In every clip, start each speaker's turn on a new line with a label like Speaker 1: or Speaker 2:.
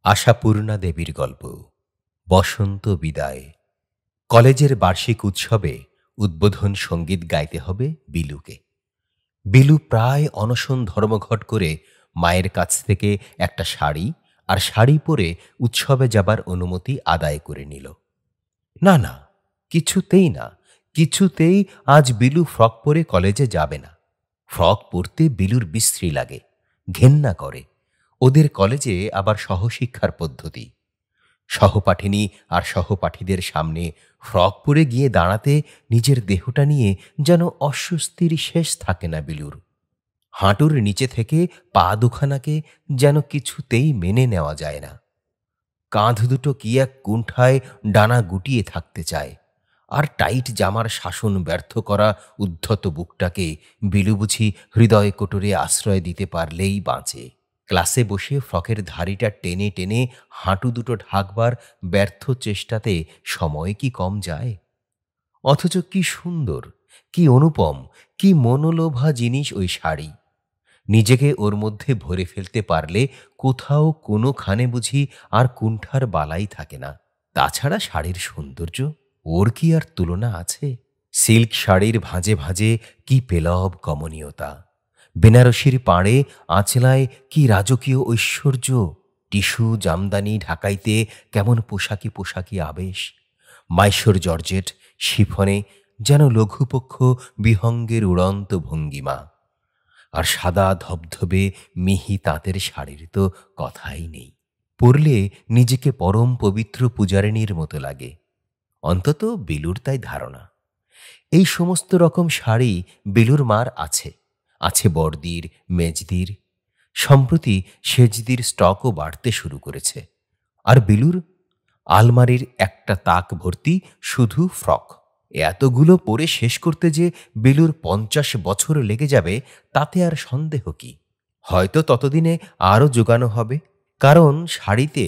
Speaker 1: আশাপূর্ণা দেবীর গল্প। বসন্ত বিদায়। কলেজের বার্ষিক উৎসবে উদ্বোধন সঙ্গীত গাইতে হবে বিলুকে। বিলু প্রায় অনশন ধর্মঘট করে মায়ের কাছ থেকে একটা শাড়ি আর শাড়ি পরে উৎসবে যাবার অনুমতি আদায় করে নিল। না না, কিছুতেই না, কিছুতেই আজ বিলু ফ্রক পরে কলেজে যাবে না। ফ্রক পরতে বিলুর বিশ্রী লাগে, ঘেন্না করে। ওদের কলেজে আবার সহশিক্ষার পদ্ধতি। সহপাঠিনী আর সহপাঠীদের সামনে ফ্রক পরে গিয়ে দাঁড়াতে নিজের দেহটা নিয়ে যেন অস্বস্তির শেষ থাকে না বিলুর। হাঁটুর নিচে থেকে পা দুখানাকে যেন কিছুতেই মেনে নেওয়া যায় না। কাঁধ দুটো কি এক কুণ্ঠায় ডানা গুটিয়ে থাকতে চায়। আর টাইট জামার শাসন ব্যর্থ করা উদ্ধত বুকটাকে বিলু বুঝি হৃদয় কোটরে আশ্রয় দিতে পারলেই বাঁচে। ক্লাসে বসে ফ্রকের ধারিটা টেনে টেনে হাঁটু দুটো ঢাকবার ব্যর্থ চেষ্টাতে সময় কি কম যায়? অথচ কি সুন্দর, কি অনুপম, কি মনোলোভা জিনিস ওই শাড়ি! নিজেকে ওর মধ্যে ভরে ফেলতে পারলে কোথাও কোনোখানে বুঝি আর কুণ্ঠার বালাই থাকে না। তাছাড়া শাড়ির সৌন্দর্য, ওর কি আর তুলনা আছে? সিল্ক শাড়ির ভাঁজে ভাঁজে কি পেলব কমনীয়তা! বেনারসির পাড়ে আঁচলায় কি রাজকীয় ঐশ্বর্য! টিস্যু জামদানি ঢাকাইতে কেমন পোশাকি পোশাকি আবেশ! মাইশোর জর্জেট শিফনে যেন লঘুপক্ষ বিহঙ্গের উড়ন্ত ভঙ্গিমা। আর সাদা ধবধবে মিহি তাঁতের শাড়ির তো কথাই নেই। পরলে নিজেকে পরম পবিত্র পূজারিণীর মতো লাগে। অন্তত বিলুর তাই ধারণা। এই সমস্ত রকম শাড়ি বিলুর মার আছে, আছে বড়দির, মেজদির। সম্প্রতি সেজদির স্টকও বাড়তে শুরু করেছে। আর বিলুর আলমারির একটা তাক ভর্তি শুধু ফ্রক। এতগুলো পরে শেষ করতে যে বিলুর 50 বছর লেগে যাবে তাতে আর সন্দেহ কি? হয়তো ততদিনে আরও জোগানো হবে। কারণ শাড়িতে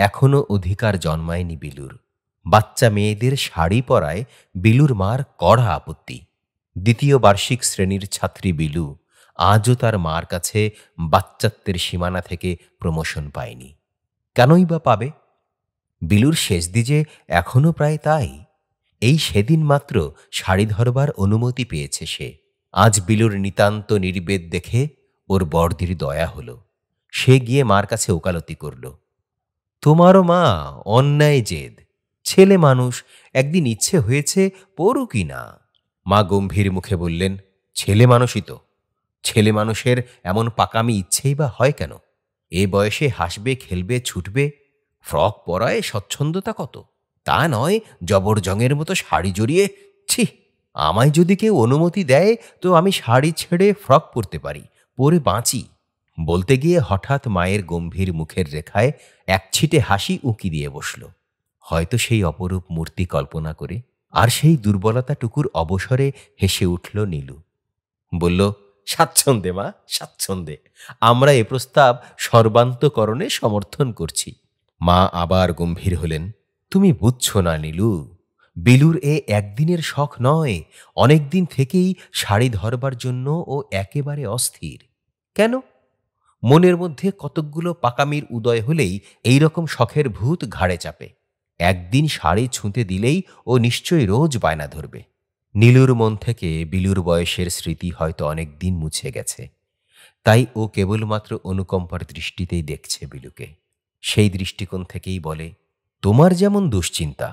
Speaker 1: এখনো অধিকার জন্মায়নি বিলুর। বাচ্চা মেয়েদের শাড়ি পরায় বিলুর মার কড়া আপত্তি। দ্বিতীয় বার্ষিক শ্রেণীর ছাত্রী বিলু আজও তার মার কাছে বাচ্চাত্বের সীমানা থেকে প্রমোশন পায়নি। কেনই বা পাবে? বিলুর শেষদি যে এখনো প্রায় তাই। এই সেদিন মাত্র শাড়ি ধরবার অনুমতি পেয়েছে সে। আজ বিলুর নিতান্ত নির্বেদ দেখে ওর বড়দির দয়া হল। সে গিয়ে মার কাছে ওকালতি করল। তোমারও মা অন্যায় জেদ, ছেলে মানুষ, একদিন ইচ্ছে হয়েছে পড়ুকি না। মা গম্ভীর মুখে বললেন, ছেলে মানুষই তো। ছেলে মানুষের এমন পাকামি ইচ্ছেই বা হয় কেন? এ বয়সে হাসবে, খেলবে, ছুটবে, ফ্রক পরায় স্বচ্ছন্দতা কত! তা নয় জবরজংয়ের মতো শাড়ি জড়িয়ে। ছি! আমায় যদি কেউ অনুমতি দেয় তো আমি শাড়ি ছেড়ে ফ্রক পরতে পারি, পরে বাঁচি। বলতে গিয়ে হঠাৎ মায়ের গম্ভীর মুখের রেখায় একছিটে হাসি উঁকি দিয়ে বসল, হয়তো সেই অপরূপ মূর্তি কল্পনা করে। আর সেই দুর্বলতাটুকুর অবসরে হেসে উঠল নীলু। বলল, স্বাচ্ছন্দ্যে মা, স্বাচ্ছন্দ্যে। আমরা এ প্রস্তাব সর্বান্তকরণে সমর্থন করছি। মা আবার গম্ভীর হলেন। তুমি বুঝছো না নীলু, বিলুর এ একদিনের শখ নয়, অনেক দিন থেকেই শাড়ি ধরবার জন্য ও একেবারে অস্থির। কেন? মনের মধ্যে কতকগুলো পাকামির উদয় হলেই এই রকম শখের ভূত ঘাড়ে চাপে। একদিন শাড়ি ছুঁতে দিলেই ও নিশ্চয়ই রোজ বায়না ধরবে। নীলুর মন থেকে বিলুর বয়সের স্মৃতি হয়তো অনেক দিন মুছে গেছে। তাই ও কেবলমাত্র অনুকম্পার দৃষ্টিতেই দেখছে বিলুকে। সেই দৃষ্টিকোণ থেকেই বলে, তোমার যেমন দুশ্চিন্তা,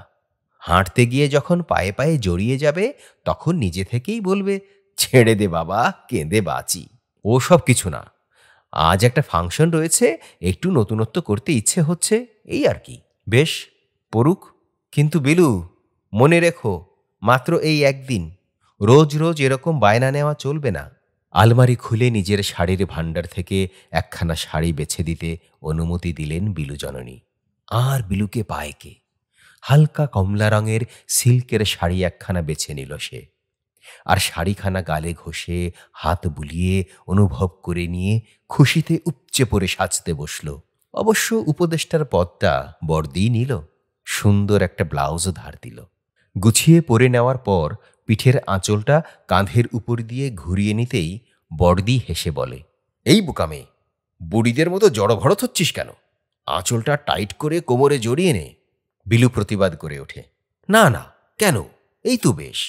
Speaker 1: হাঁটতে গিয়ে যখন পায়ে পায়ে জড়িয়ে যাবে তখন নিজে থেকেই বলবে, ছেড়ে দে বাবা, কেঁদে বাঁচি। ও সব কিছু না। আজ একটা ফাংশন রয়েছে, একটু নতুনত্ব করতে ইচ্ছে হচ্ছে, এই আর কি। বেশ, পড়ুক। কিন্তু বিলু, মনে রেখো, মাত্র এই একদিন। রোজ রোজ এরকম বায়না নেওয়া চলবে না। আলমারি খুলে নিজের শাড়ির ভাণ্ডার থেকে একখানা শাড়ি বেছে দিতে অনুমতি দিলেন বিলু জননী। আর বিলুকে পায় কে? হালকা কমলা রঙের সিল্কের শাড়ি একখানা বেছে নিল সে। আর শাড়িখানা গালে ঘষে হাত বুলিয়ে অনুভব করে নিয়ে খুশিতে উপচে পড়ে সাজতে বসল। অবশ্য উপদেষ্টার পদটা বড়দিই নিল। সুন্দর একটা ব্লাউজও ধার দিল। গুছিয়ে পরে নেওয়ার পর পিঠের আঁচলটা কাঁধের উপর দিয়ে ঘুরিয়ে নিতেই বড়দি হেসে বলে, এই বোকামে, বুড়িদের মতো জড়ো ভরত হচ্ছিস কেন? আঁচলটা টাইট করে কোমরে জড়িয়ে নে। বিলু প্রতিবাদ করে ওঠে, না না, কেন, এই তো বেশ।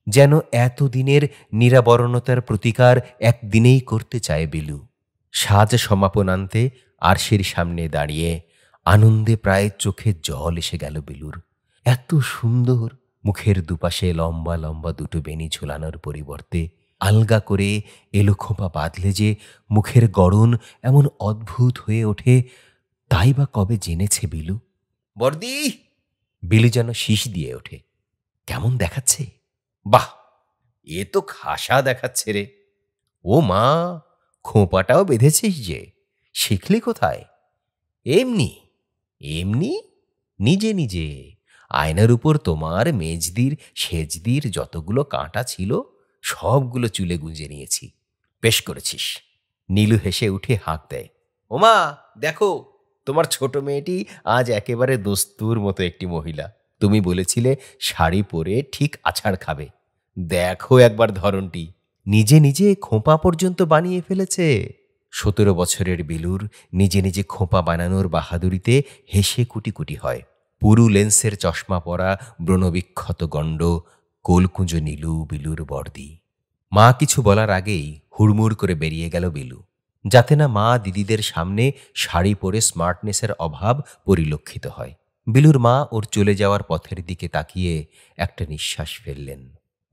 Speaker 1: যেন এতদিনের নিরাবরণতার প্রতিকার একদিনেই করতে চায় বিলু। সাজ সমাপন আনতে আরশির সামনে দাঁড়িয়ে আনন্দে প্রায় চোখে জল এসে গেল বিলুর। এত সুন্দর! মুখের দুপাশে লম্বা লম্বা দুটো বেনি ঝোলানোর পরিবর্তে আলগা করে এলো খোঁপা বাঁধলে যে মুখের গড়ন এমন অদ্ভুত হয়ে ওঠে, তাই বা কবে জেনেছে বিলু? বর্দি! বিলু যেন শীষ দিয়ে ওঠে। কেমন দেখাচ্ছে? বাহ, এ তো খাসা দেখাচ্ছে রে। ও মা, খোঁপাটাও বেঁধেছিস যে, শিখলি কোথায়? এমনি এমনি, নিজে নিজে আয়নার উপর তোমার মেজদির সেজদির যতগুলো কাঁটা ছিল সবগুলো চুলে গুঁজে নিয়েছি। বেশ করেছিস। নীলু হেসে উঠে হাঁক দেয়, ওমা দেখো, তোমার ছোট মেয়েটি আজ একেবারে দস্তুর মতো একটি মহিলা। তুমি বলেছিলে শাড়ি পরে ঠিক আছাড় খাবে, দেখো একবার ধরনটি। নিজে নিজে খোঁপা পর্যন্ত বানিয়ে ফেলেছে। 17 বছরের বিলুর নিজে নিজে খোঁপা বানানোর বাহাদুরিতে হেসে কুটি কুটি হয়। পুরু লেন্সের চশমা পরা ব্রণবিক্ষত গণ্ড কোলকুঁজো নীলু বিলুর বর্দি। মা কিছু বলার আগেই হুড়মুড় করে বেরিয়ে গেল বিলু, যাতে না মা দিদিদের সামনে শাড়ি পরে স্মার্টনেসের অভাব পরিলক্ষিত হয়। বিলুর মা ওর চলে যাওয়ার পথের দিকে তাকিয়ে একটা নিঃশ্বাস ফেললেন।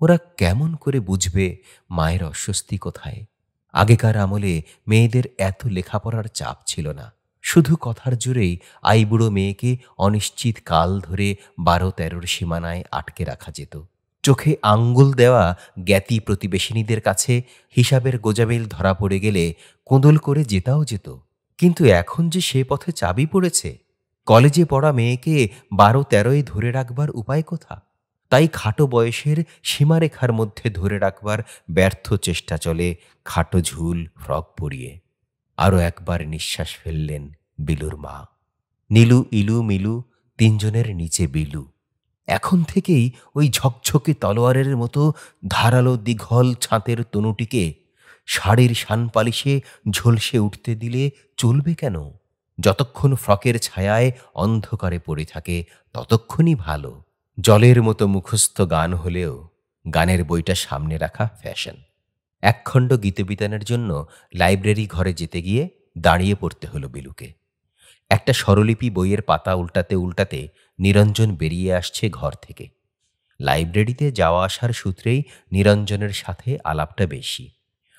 Speaker 1: ওরা কেমন করে বুঝবে মায়ের অস্বস্তি কোথায়? আগেকার আমলে মেয়েদের এত লেখাপড়ার চাপ ছিল না। শুধু কথার জোরেই আইবুড়ো মেয়েকে অনিশ্চিত কাল ধরে 12-13 সীমানায় আটকে রাখা যেত। চোখে আঙ্গুল দেওয়া জ্ঞাতি প্রতিবেশিনীদের কাছে হিসাবের গোজামিল ধরা পড়ে গেলে কোঁদল করে জেতাও যেত। কিন্তু এখন যে সে পথে চাবি পড়েছে, কলেজে পড়া মেয়েকে 12-13 ধরে রাখবার উপায় কোথা? তাই খাটো বয়সের সীমারেখার মধ্যে ধরে রাখবার ব্যর্থ চেষ্টা চলে খাটো ঝুল ফ্রক পরিয়ে। আরও একবার নিঃশ্বাস ফেললেন বিলুর মা। নীলু, ইলু, মিলু, তিনজনের নিচে বিলু। এখন থেকেই ওই ঝকঝকে তলোয়ারের মতো ধারালো দীঘল ছাঁতের তনুটিকে শাড়ির শানপালিশে ঝলসে উঠতে দিলে চলবে কেন? যতক্ষণ ফ্রকের ছায়ায় অন্ধকারে পড়ে থাকে ততক্ষণই ভালো। জলের মতো মুখস্থ গান হলেও গানের বইটা সামনে রাখা ফ্যাশন। একখণ্ড গীতবিতানের জন্য লাইব্রেরি ঘরে যেতে গিয়ে দাঁড়িয়ে পড়তে হলো বিলুকে। একটা স্বরলিপি বইয়ের পাতা উল্টাতে উল্টাতে নিরঞ্জন বেরিয়ে আসছে ঘর থেকে। লাইব্রেরিতে যাওয়া আসার সূত্রেই নিরঞ্জনের সাথে আলাপটা বেশি।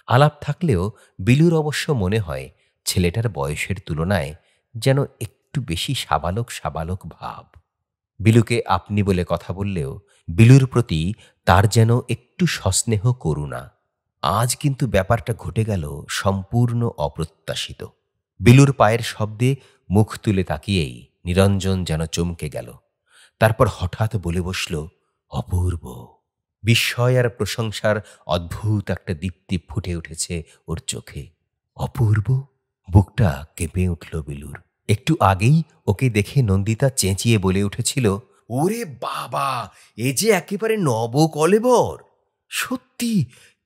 Speaker 1: আলাপ থাকলেও বিলুর অবশ্য মনে হয় ছেলেটার বয়সের তুলনায় যেন একটু বেশি সাবালক সাবালক ভাব। বিলুকে আপনি বলে কথা বললেও বিলুর প্রতি তার যেন একটু সস্নেহ করুণা। আজ কিন্তু ব্যাপারটা ঘটে গেল সম্পূর্ণ অপ্রত্যাশিত। বিলুর পায়ের শব্দে মুখ তুলে তাকিয়েই নিরঞ্জন যেন চমকে গেল। তারপর হঠাৎ বলে বসল, অপূর্ব। বিস্ময় আর প্রশংসার অদ্ভুত একটা দীপ্তি ফুটে উঠেছে ওর চোখে। অপূর্ব? বুকটা কেঁপে উঠল বিলুর। একটু আগেই ওকে দেখে নন্দিতা চেঁচিয়ে বলে উঠেছিল, ওরে বাবা, এ যে একেবারে নবকলেবর। সত্যি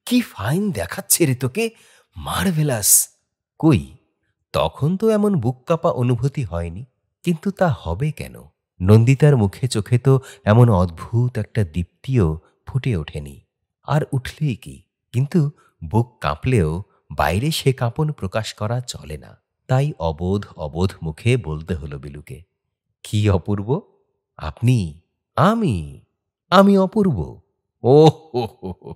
Speaker 1: কি ফাইন দেখাচ্ছে রে তোকে, মার্ভেলাস। কই, তখন তো এমন বুক কাঁপা অনুভূতি হয়নি। কিন্তু তা হবে কেন? নন্দিতার মুখে চোখে তো এমন অদ্ভুত একটা দীপ্তিও ফুটে ওঠেনি। আর উঠলেই কি, কিন্তু বুক কাঁপলেও বাইরে সে কাঁপন প্রকাশ করা চলে না। তাই অবোধ অবোধ মুখে বলতে হলো বিলুকে, কি অপূর্ব? আপনি? আমি? আমি অপূর্ব? ও হো হো হো,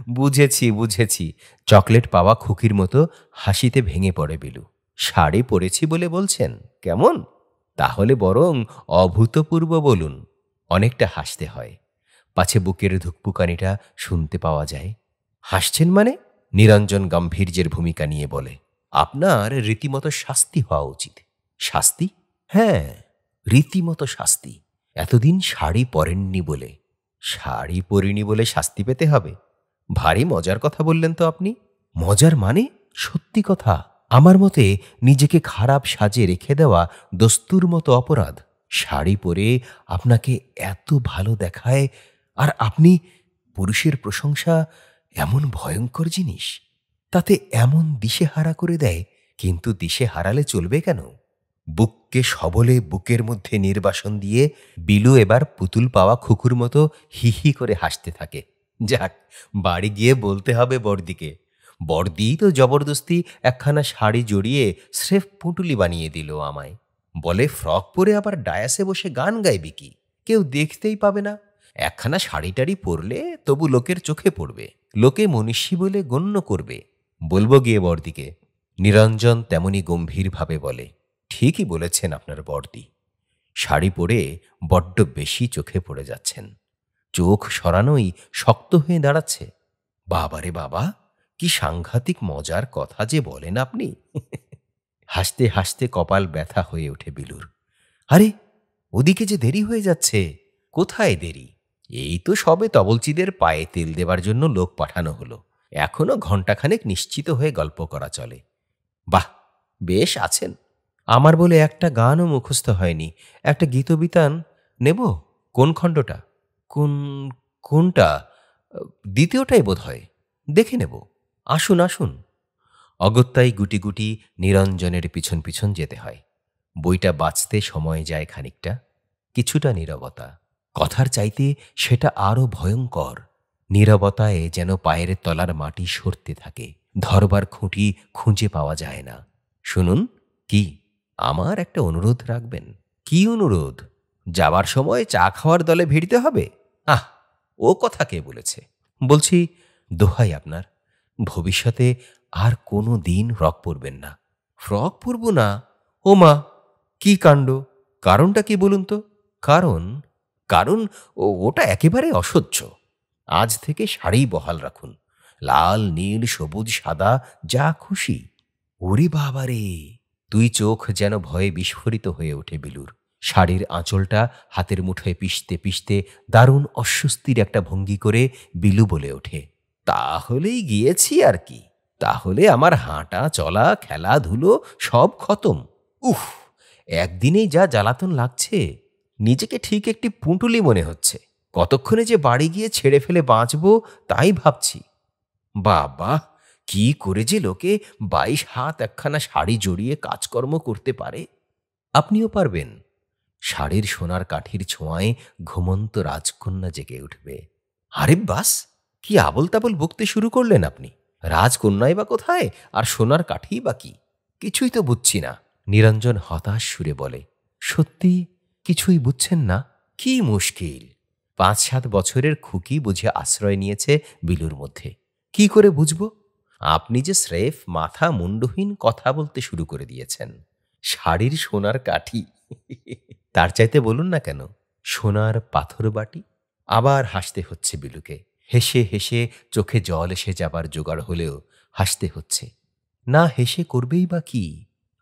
Speaker 1: বুঝেছি বুঝেছি। চকলেট পাওয়া খুকির মতো হাসিতে ভেঙে পড়ে বিলু। শাড়ি পরেছি বলে বলছেন? কেমন? তাহলে বরং অভূতপূর্ব বলুন। অনেকটা হাসতে হয়, পাছে বুকের ধুকপুকানিটা শুনতে পাওয়া যায়। হাসছেন মানে? নিরঞ্জন গাম্ভীর্যের ভূমিকা নিয়ে বলে, আপনার রীতিমতো শাস্তি হওয়া উচিত। শাস্তি? হ্যাঁ, রীতিমতো শাস্তি। এতদিন শাড়ি পরেননি বলে। শাড়ি পরিনি বলে শাস্তি পেতে হবে? ভারী মজার কথা বললেন তো আপনি। মজার মানে? সত্যি কথা। আমার মতে নিজেকে খারাপ সাজে রেখে দেওয়া দস্তুর মতো অপরাধ। শাড়ি পরে আপনাকে এত ভালো দেখায়, আর আপনি, পুরুষের প্রশংসা এমন ভয়ঙ্কর জিনিস, তাতে এমন দিশেহারা করে দেয়। কিন্তু দিশে হারালে চলবে কেন? বুককে সবলে বুকের মধ্যে নির্বাসন দিয়ে বিলু এবার পুতুল পাওয়া খুকুর মতো হি হি করে হাসতে থাকে। যাক, বাড়ি গিয়ে বলতে হবে বড়দিকে। বড়দি তো জবরদস্তি একখানা শাড়ি জড়িয়ে স্রেফ পুঁটুলি বানিয়ে দিল আমায়। বলে ফ্রক পরে আবার ডায়াসে বসে গান গাইবে কি, কেউ দেখতেই পাবে না। একখানা শাড়ি টাড়ি পরলে তবু লোকের চোখে পড়বে, লোকে মনীষী বলে গণ্য করবে। বলবো গিয়ে বড়দিকে। নিরঞ্জন তেমনি গম্ভীরভাবে বলে, ঠিকই বলেছেন আপনার বড়দি। শাড়ি পরে বড্ড বেশি চোখে পড়ে যাচ্ছেন, চোখ সরানোই শক্ত হয়ে দাঁড়াচ্ছে। বাবারে বাবা, কি সাংঘাতিক মজার কথা যে বলেন আপনি। হাসতে হাসতে কপাল ব্যথা হয়ে ওঠে বিলুর। আরে, ওদিকে যে দেরি হয়ে যাচ্ছে। কোথায় দেরি? এই তো সবে তবলচিদের পায়ে তেল দেবার জন্য লোক পাঠানো হলো। এখনো ঘণ্টাখানেক নিশ্চিত হয়ে গল্প করা চলে। বাহ, বেশ আছেন। আমার বলে একটা গানও মুখস্থ হয়নি। একটা গীতবিতান নেব? কোন খণ্ডটা? কোন কোনটা? দ্বিতীয়টাই বোধ হয়। দেখে নেব। আসুন আসুন। অগত্যাই গুটি গুটি নিরঞ্জনের পিছন পিছন যেতে হয়। বইটা বাঁচতে সময় যায় খানিকটা। কিছুটা নীরবতা। কথার চাইতে সেটা আরও ভয়ঙ্কর। নীরবতায় যেন পায়ের তলার মাটি সরতে থাকে, ধরবার খুঁটি খুঁজে পাওয়া যায় না। শুনুন, কি আমার একটা অনুরোধ রাখবেন? কি অনুরোধ? যাবার সময় চা খাওয়ার দলে ভিড়তে হবে? আহ, ও কথা কে বলেছে? বলছি, দোহাই আপনার, ভবিষ্যতে আর কোনো দিন ফ্রক পরবেন না। ফ্রক পরব না? ও মা, কি কাণ্ড! কারণটা কি বলুন তো? কারণ কারণ ওটা একেবারে অসহ্য। আজ থেকে শাড়ি বহাল রাখুন, লাল নীল সবুজ সাদা যা খুশি। ওরে বাবারে! তুই চোখ যেন ভয়ে বিস্ফোরিত হয়ে ওঠে বিলুর। শাড়ির আঁচলটা হাতের মুঠোয় পিষতে পিষতে দারুণ অস্বস্তির একটা ভঙ্গি করে বিলু বলে ওঠে, তাহলেই গিয়েছি আর কি। তাহলে আমার হাঁটা চলা খেলাধুলো সব খতম। উফ, একদিনেই যা জ্বালাতন লাগছে, নিজেকে ঠিক একটি পুঁটুলি মনে হচ্ছে। কতক্ষণে যে বাড়ি গিয়ে ছেড়ে ফেলে বাঁচব তাই ভাবছি। বাবা, কি করে যে লোকে 22 হাত একখানা শাড়ি জড়িয়ে কাজকর্ম করতে পারে! আপনিও পারবেন। শাড়ির সোনার কাঠির ছোঁয়ায় ঘুমন্ত রাজকন্যা জেগে উঠবে। আরে বাস, কি আবল তাবল বকতে শুরু করলেন আপনি! রাজকন্যাই বা কোথায়, আর সোনার কাঠি বা কি? কিছুই তো বুঝছি না। নিরঞ্জন হতাশ সুরে বলে, সত্যি কিছুই বুঝছেন না? কি মুশকিল! 5-7 বছরের খুকি বুঝে আশ্রয় নিয়েছে বিলুর মধ্যে। কি করে বুঝব? আপনি যে স্রেফ মাথা মুন্ডহীন কথা বলতে শুরু করে দিয়েছেন। শাড়ির সোনার কাঠি, তার চাইতে বলুন না কেন, সোনার পাথর বাটি। আবার হাসতে হচ্ছে বিলুকে। হেসে হেসে চোখে জল এসে যাবার জোগাড় হলেও হাসতে হচ্ছে। না হেসে করবেই বা কি?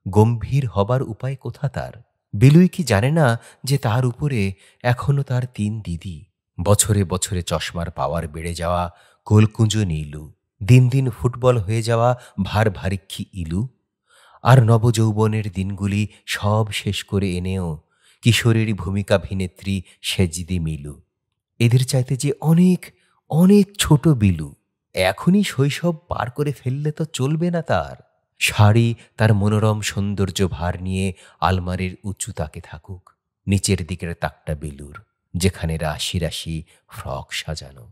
Speaker 1: গম্ভীর হবার উপায় কোথা তার? বিলুই কি জানে না যে তার উপরে এখনো তার 3 দিদি? বছরে বছরে চশমার পাওয়ার বেড়ে যাওয়া কোলকুঁজো নীলু, দিন দিন ফুটবল হয়ে যাওয়া ভার ভারিক্ষী ইলু, আর নবযৌবনের দিনগুলি সব শেষ করে এনেও কিশোরীর ভূমিকাভিনেত্রী সেজদি মিলু। এদের চাইতে যে অনেক অনেক ছোট বিলু। এখনই শৈশব পার করে ফেললে তো চলবে না তার। শাড়ি তার মনোরম সৌন্দর্য ভার নিয়ে আলমারির উঁচু তাকে থাকুক। নিচের দিকের তাকটা বিলুর, যেখানে রাশি রাশি ফ্রক সাজানো।